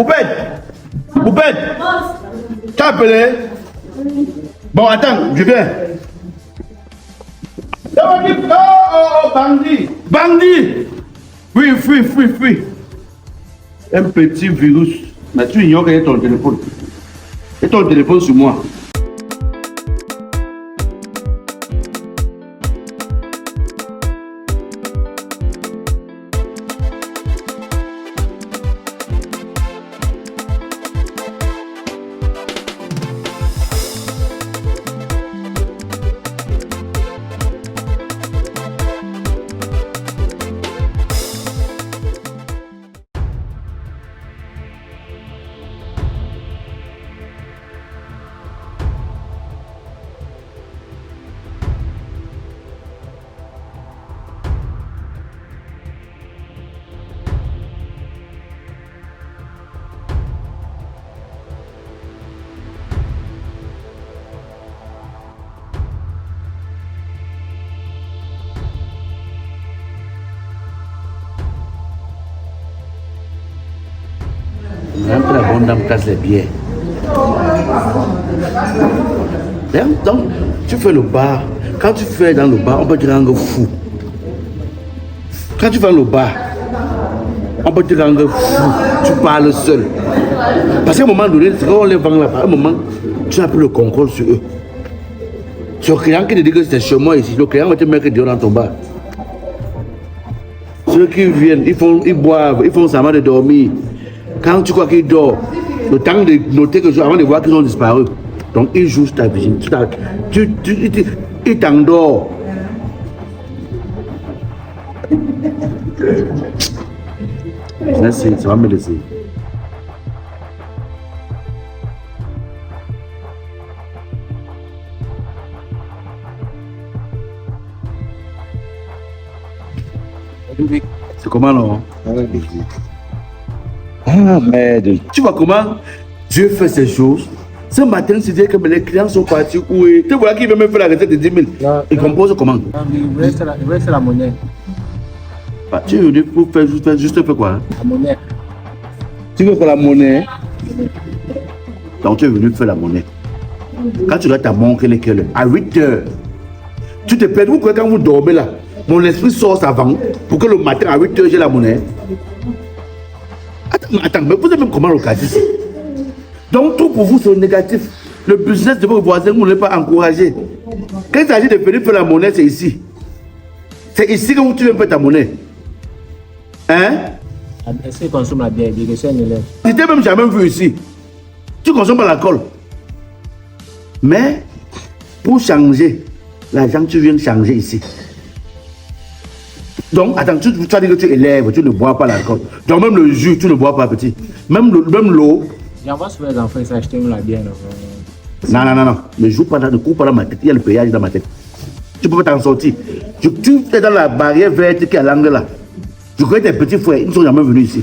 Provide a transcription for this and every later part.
Poupette. T'as appelé? Bon, attends, je viens. Oh, bandit. Oui. Un petit virus. Mais tu ignores qu'il y a ton téléphone. Et ton téléphone sur moi. Un peu la bonne dame casse les billets. Donc, tu fais le bar. Quand tu fais dans le bar, on peut te rendre fou. Quand tu fais le bar, on peut te rendre fou. Tu parles seul. Parce qu'à un moment donné, quand on les vend là-bas, à un moment, tu n'as plus le contrôle sur eux. C'est le client qui te dit que c'est chez moi ici. Le client va te mettre dehors dans ton bar. Ceux qui viennent, ils boivent, ils font semblant de dormir. Quand tu crois qu'ils dorment, le temps de noter que avant de voir qu'ils ont disparu, donc ils jouent ta vision. Ils t'endorment. Merci, ça va me laisser. C'est comment non? Ah merde. Tu vois comment Dieu fait ces choses? Ce matin, c'est dire que les clients sont partis où est. Tu vois qui veut me faire la recette de 10 000. Il compose comment? Il reste la monnaie. Ah, tu veux dire pour faire juste faire quoi? La monnaie. Tu veux faire la monnaie? Donc tu es venu faire la monnaie. Quand tu dois ta montre, elle est quelle heure? À 8 heures. Tu te perds. Vous croyez quand vous dormez là, mon esprit sort avant pour que le matin à 8 heures j'ai la monnaie. Attends, mais vous avez même comment le cas ici? Donc tout pour vous c'est négatif. Le business de vos voisins, vous ne l'avez pas encouragé. Quand il s'agit de venir faire la monnaie, c'est ici. C'est ici que tu viens faire ta monnaie. Hein? Est-ce qu'il consomme la bière? Tu t'es même jamais vu ici. Tu consommes pas l'alcool. Mais pour changer, l'argent tu viens changer ici. Donc, attends, tu as dit que tu élèves, tu ne bois pas l'alcool. Donc, même le jus, tu ne bois pas, petit. Même l'eau. J'envoie sur les enfants s'acheter la bière. Non. Ne joue pas, ne cours pas dans ma tête. Il y a le péage dans ma tête. Tu peux pas t'en sortir. Tu es dans la barrière verte qui est à l'angle là. Je connais tes petits frères, ils ne sont jamais venus ici.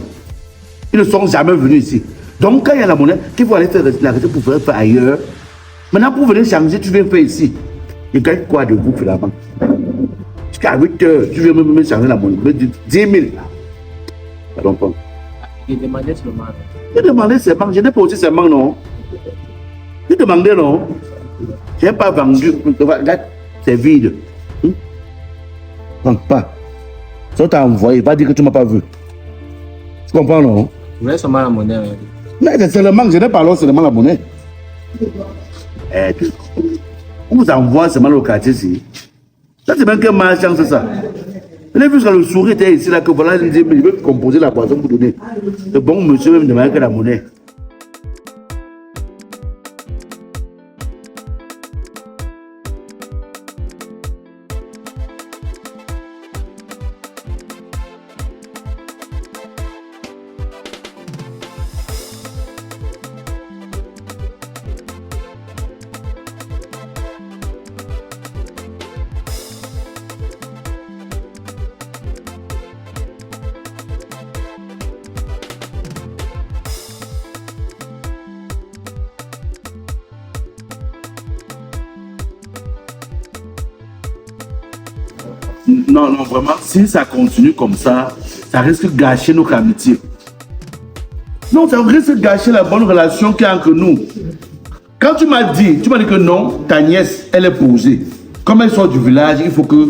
Ils ne sont jamais venus ici. Donc, quand il y a la monnaie, qu'il faut aller faire la recette pour faire ailleurs. Maintenant, pour venir changer, tu viens faire ici. Il gagne quoi de vous finalement? Jusqu'à 8 heures, tu viens me changer la monnaie. 10 000. Pardon, pas. Il demandait seulement. Il demandait seulement. Je n'ai pas aussi seulement, non. Il demandait, non. Je n'ai pas vendu. Regarde, c'est vide. Donc, pas. Si on t'a envoyé, il va dire que tu ne m'as pas vu. Tu comprends, non? Vous voulez seulement la monnaie. Mais c'est seulement, je n'ai pas alors seulement la monnaie. On vous envoie seulement le quartier ici. Ça, c'est même quel marchand, c'est ça. Vous avez vu que le sourire était ici, là, que voilà, il veut composer la boisson pour donner. Le bon monsieur même demande que la monnaie. Non, vraiment, si ça continue comme ça risque de gâcher notre amitié. Sinon, ça risque de gâcher la bonne relation qu'il y a entre nous. Quand tu m'as dit que non, ta nièce, elle est posée. Comme elle sort du village, il faut que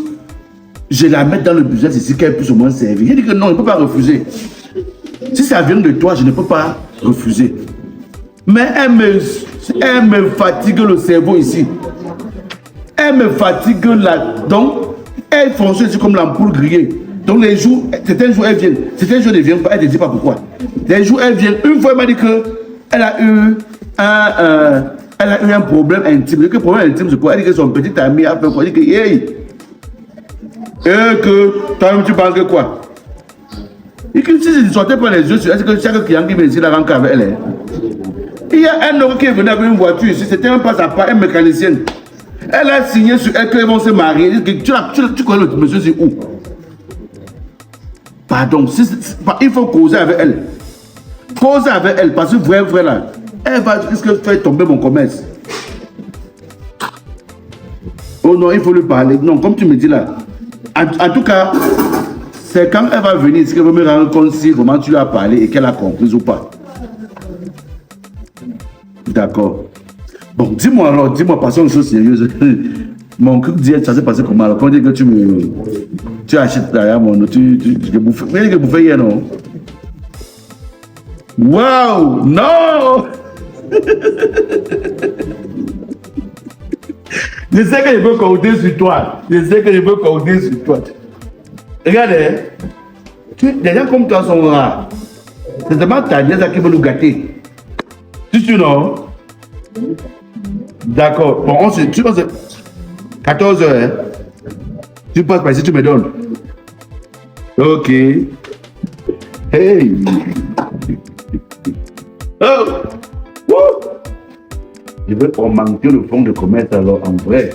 je la mette dans le business ici, qu'elle puisse au moins servir. Il dit que non, il ne peut pas refuser. Si ça vient de toi, je ne peux pas refuser. Mais elle me fatigue le cerveau ici. Elle me fatigue là. Donc, elle fonctionne comme l'ampoule grillée. Donc, les jours, certains jours, elle vient. Certains jours, elle ne vient pas. Elle ne dit pas pourquoi. Les jours, elle vient. Une fois, elle m'a dit qu'elle a eu un problème intime. Le problème intime, c'est quoi? Elle dit que son petit ami a fait quoi? Elle dit que, hey, et que toi-même, tu parles de quoi? Et que si je ne sortais pas les yeux sur elle, c'est que chaque client qui vient ici, la rencontre avec elle. Il y a un homme qui est venu avec une voiture ici, c'était un passe à pas, un mécanicienne. Elle a signé sur elle qu'ils vont se marier. Tu connais le monsieur, c'est où? Pardon, il faut causer avec elle. Causer avec elle, parce que vrai là, elle va risquer de faire tomber mon commerce. Oh non, il faut lui parler. Non, comme tu me dis là. En tout cas, c'est quand elle va venir ici qu'elle va me rendre compte si vraiment tu lui as parlé et qu'elle a compris ou pas. D'accord. Bon, dis-moi alors, passons aux choses sérieuses. Mon cul dit, ça s'est passé comment alors? Quand on dit que tu achètes derrière mon nom, tu bouffes hier, non? Waouh! Non! Je sais que je peux compter sur toi. Regarde, les gens comme toi sont rares. C'est seulement ta nièce qui veut nous gâter. Tu sais, non? D'accord. Bon, tu penses 14 heures. Hein? Tu passes par ici, tu me donnes. Ok. Hey. Oh. Woo. Je veux augmenter le fonds de commerce alors en vrai.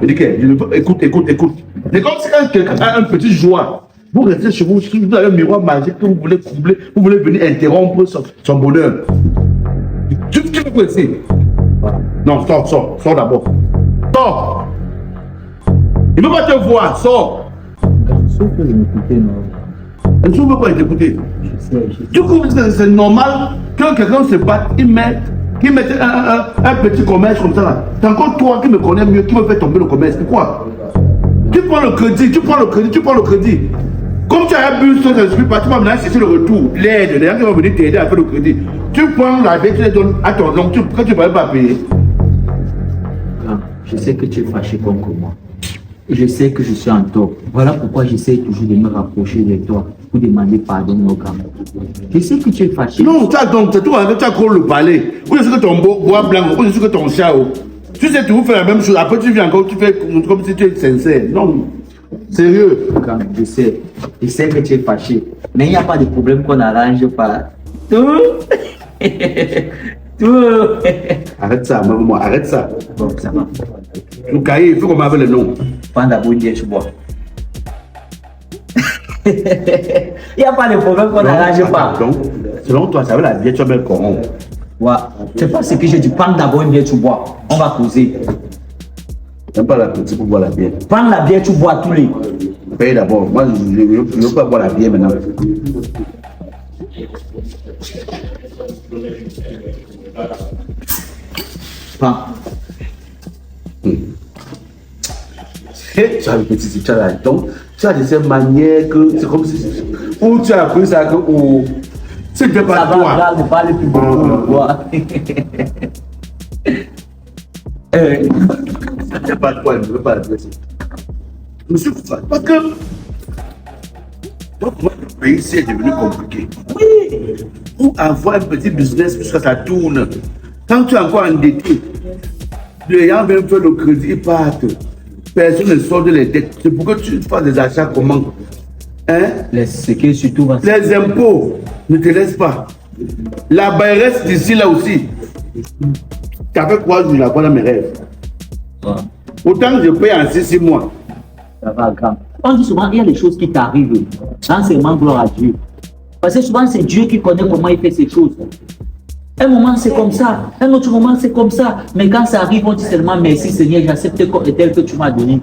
Je dis que, écoute. C'est comme si quand quelqu'un a un petit joie. Vous restez chez vous, vous avez un miroir magique que vous voulez combler, vous voulez venir interrompre son bonheur. Tu peux ici. Non, sors d'abord. Sors. Il ne veut pas te voir, sors. Sauf que je m'écoutais, non. Elle ne veut pas t'écouter. Du coup, c'est normal que quelqu'un se batte, qu'il mette un petit commerce comme ça là. C'est encore toi qui me connais mieux, qui me fait tomber le commerce. Pourquoi? Tu prends le crédit. Comme tu as bu ce esprit, tu vas venir chercher le retour, l'aide, les gens qui vont venir t'aider à faire le crédit. Tu prends la dette, tu les donnes à ton oncle, que tu ne vas pas payer. Je sais que tu es fâché contre moi. Je sais que je suis en tort. Voilà pourquoi j'essaie toujours de me rapprocher de toi pour demander pardon au grand. Je sais que tu es fâché. Non, ça donc, c'est toi, tu as encore le palais. Ou je sais que ton bois blanc, ou je sais que ton chat. Tu sais, tu vous fais la même chose. Après, tu viens encore, tu fais comme si tu es sincère. Non, sérieux. Je sais que tu es fâché. Mais il n'y a pas de problème qu'on n'arrange pas. Tout. Arrête ça, maman, arrête ça. Bon, ça va. Le cahier, il faut qu'on m'appelle le nom. Prends d'abord une bière, tu bois. Il n'y a pas de problème qu'on n'arrange pas. Donc, selon toi, ça veut la bière, tu vas me corrompre. Ouais. C'est pas ce que j'ai dit. Prends d'abord une bière, tu bois. On va causer. J'aime pas la petite pour boire la bière. Prends la bière, tu bois tous les. Paye d'abord. Moi, je ne veux pas boire la bière maintenant. Prends. Tu as le petit, tu as la donc, tu as de ces manières que c'est comme si. Où tu as appris ça que. C'est pas Ça toi. va, là, ne parle plus beaucoup. C'est pas toi, je ne veux pas la dire. Je me suis fatigué. Parce que. Donc, le pays ici est devenu compliqué. Oui. Pour avoir un petit business, puisque ça tourne. Quand tu es encore endetté, les gens viennent faire le crédit, ils partent. Personne ne sort de les dettes. C'est pour que tu fasses des achats comment? Hein? Ce qui est surtout. Les impôts ne te laissent pas. La bairresse d'ici là aussi. Tu as fait quoi je la vois dans mes rêves? Ouais. Autant que je paye en 6 mois. Ça va, grand. On dit souvent, il y a des choses qui t'arrivent. Dans ces moments, gloire à Dieu. Parce que souvent, c'est Dieu qui connaît comment il fait ces choses. Un moment, c'est comme ça. Un autre moment, c'est comme ça. Mais quand ça arrive, on dit seulement merci Seigneur, j'accepte tel que tu m'as donné.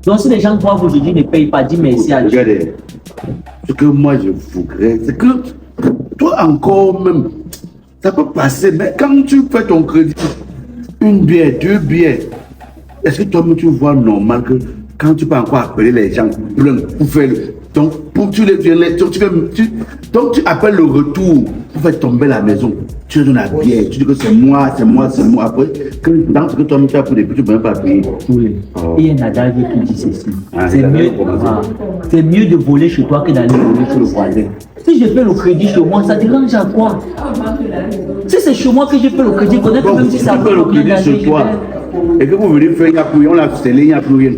Donc, si les gens doivent aujourd'hui ne payent pas, dis merci à Dieu. Regardez, Ce que moi je voudrais, c'est que toi encore même, ça peut passer, mais quand tu fais ton crédit, une bière, deux bières, est-ce que toi-même tu vois normal que quand tu peux encore appeler les gens pour faire le. Donc, pour tu appelles le retour pour faire tomber la maison. Tu donnes la bière, tu dis que c'est moi. Après, dans ce que toi-même tu as pour les petits, tu ne peux même pas payer. Oui. Oh. Il y a un adage qui dit ceci. Ah, C'est mieux de voler chez toi que d'aller voler chez le voisin. Si je fais le crédit chez moi, ça dérange à quoi? Si c'est chez moi que je fais le crédit, connaître même si ça fait le crédit chez toi. Et que vous venez faire, il n'y a plus rien, on l'a scellé, il n'y a plus rien.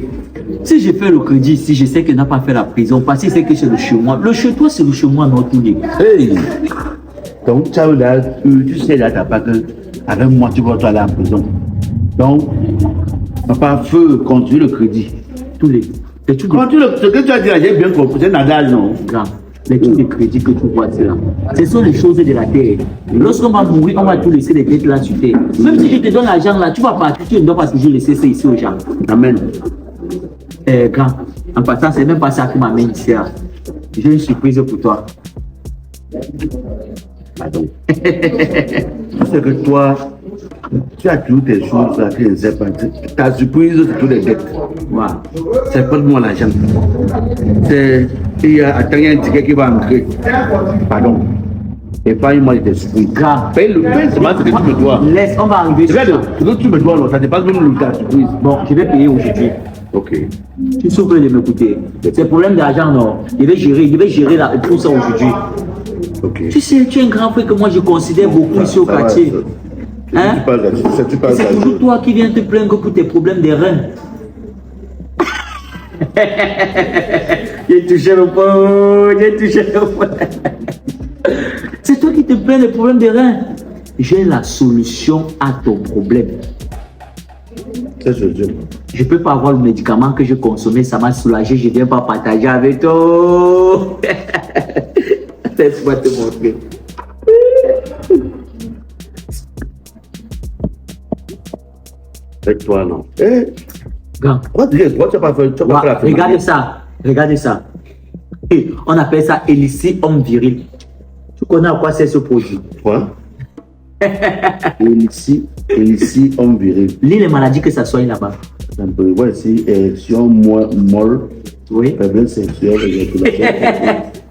Si je fais le crédit ici, je sais qu'il n'a pas fait la prison, parce que c'est que c'est le chez moi. Le chez toi, c'est le chez moi, notre lieu. Hey! Donc, tu sais là, t'as pas que avec moi, tu vas aller en prison. Donc, papa, feu, continue le crédit. Tous les. Continue ce que tu as dit là, j'ai bien compris, c'est un adage, non? Les trucs de crédit que tu vois là, ce sont les choses de la terre. Lorsqu'on va mourir, on va tout laisser les dettes là sur terre. Même si je te donne l'argent là, tu vas partir, tu ne dois pas toujours laisser ça ici aux gens. Amen. Grand, en passant, c'est même pas ça qui m'amène ici. J'ai une surprise pour toi. Pardon. C'est que toi, tu as toutes tes choses là, tu ne sais pas. Ta surprise, c'est toutes les dettes. Voilà. C'est pas de moi l'argent. Il y a un ticket qui va entrer. Pardon. Et pas moi, je te surprise. Grand. Paye c'est pas ce que tu me dois. Laisse, on va arriver sur ça. Ce que tu me dois, ça dépasse même le cas surprise. Bon, je vais payer aujourd'hui. Ok. Tu souffres de m'écouter. C'est le problème d'argent, non. Je vais gérer tout ça aujourd'hui. Ok. Tu sais, tu es un grand frère que moi je considère beaucoup ici au quartier. Hein? C'est toujours toi qui viens te plaindre pour tes problèmes des reins. J'ai touché le pot. C'est toi qui te plains des problèmes des reins. J'ai la solution à ton problème. Je peux pas avoir le médicament que j'ai consommé, ça m'a soulagé, je viens pas partager avec toi. Laisse-moi te montrer. Avec toi, non. Eh, Grand. toi, tu n'as pas fait la Regardez ça. Et on appelle ça Elici homme viril. Tu connais à quoi c'est ce produit? Quoi? Elici homme viril. Lis les maladies que ça soigne là-bas. Voici, érection molle, Oui. faiblesse sexuelle, éjaculation.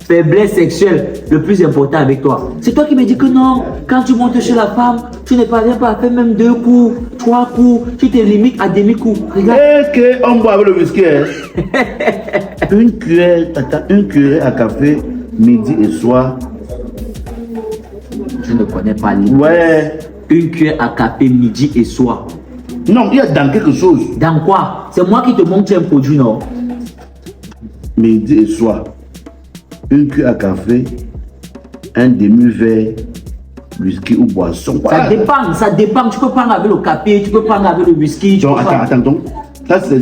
Faiblesse sexuelle, le plus important avec toi. C'est toi qui me dis que non, quand tu montes chez la femme, tu ne parviens pas à faire même 2 coups, 3 coups, tu te limites à demi-coups. Regarde. Et qu'on boit avec le whisky. Une cuillère à café, midi et soir. Tu ne connais pas les. Ouais. Une cuillère à café midi et soir. Non, il y a dans quelque chose. Dans quoi? C'est moi qui te montre un produit, non? Midi et soir. Une cuillère à café, un demi-verre, whisky ou boisson. Ça dépend. Tu peux prendre avec le café, tu peux prendre avec le whisky. Donc, attends. Donc, ça, c'est.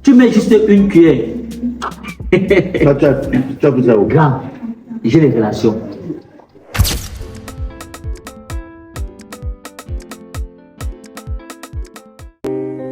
Tu mets juste une cuillère. Ça, tu as pris ça au Grand, j'ai les relations.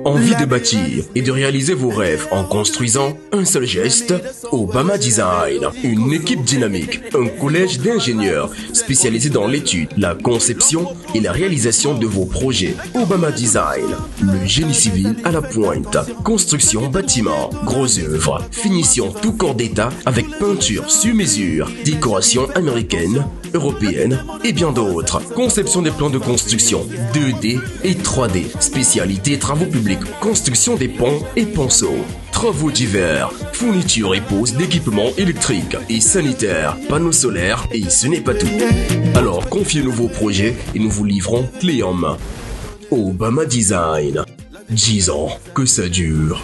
Envie de bâtir et de réaliser vos rêves en construisant un seul geste? Obama Design, une équipe dynamique, un collège d'ingénieurs spécialisé dans l'étude, la conception et la réalisation de vos projets. Obama Design, le génie civil à la pointe, construction bâtiment, gros œuvres, finition tout corps d'état avec peinture sur mesure, décoration américaine, européenne et bien d'autres. Conception des plans de construction 2D et 3D, spécialité travaux publics, construction des ponts et ponceaux, travaux divers, fourniture et pose d'équipements électriques et sanitaires, panneaux solaires et ce n'est pas tout. Alors confiez-nous vos projets et nous vous livrons clé en main. Obama Design, 10 ans que ça dure.